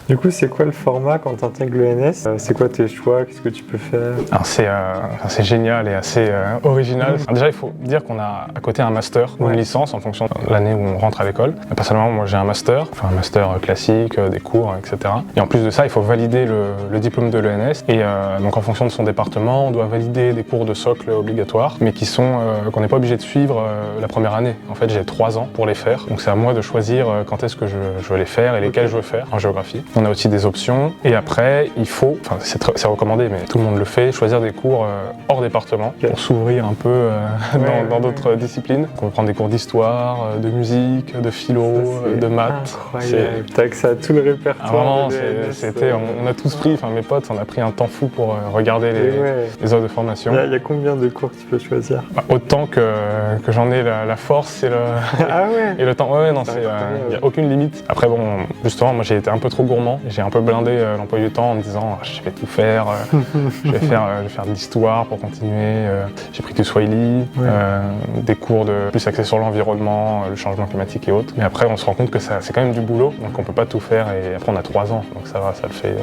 Du coup, c'est quoi le format quand tu intègres l'ENS? C'est quoi tes choix? Qu'est-ce que tu peux faire? Alors c'est génial et assez original. Alors déjà, il faut dire qu'on a à côté un master ou une licence en fonction de l'année où on rentre à l'école. Personnellement, moi j'ai un master classique, des cours, etc. Et en plus de ça, il faut valider le diplôme de l'ENS. Et donc en fonction de son département, on doit valider des cours de socle obligatoires, mais qu'on n'est pas obligé de suivre la première année. En fait, j'ai 3 ans pour les faire. Donc c'est à moi de choisir quand est-ce que je veux les faire et lesquels je veux faire en géographie. On a aussi des options. Et après, il faut, c'est recommandé, mais tout le monde le fait, choisir des cours hors département pour s'ouvrir un peu dans d'autres disciplines. On peut prendre des cours d'histoire, de musique, de philo, de maths. Incroyable. T'as accès à tout le répertoire. Vraiment, on a tous pris, mes potes, on a pris un temps fou pour regarder les offres de formation. Il y a combien de cours que tu peux choisir? Autant que j'en ai la force et et le temps. Ouais, non, il n'y a aucune limite. Après, bon, justement, moi j'ai été un peu trop gourmand. J'ai un peu blindé l'emploi du temps en me disant je vais tout faire, je vais faire de l'histoire pour continuer. J'ai pris du Swahili, des cours plus axés sur l'environnement, le changement climatique et autres. Mais après, on se rend compte que c'est quand même du boulot, donc on peut pas tout faire et après on a 3 ans, donc ça va, ça le fait.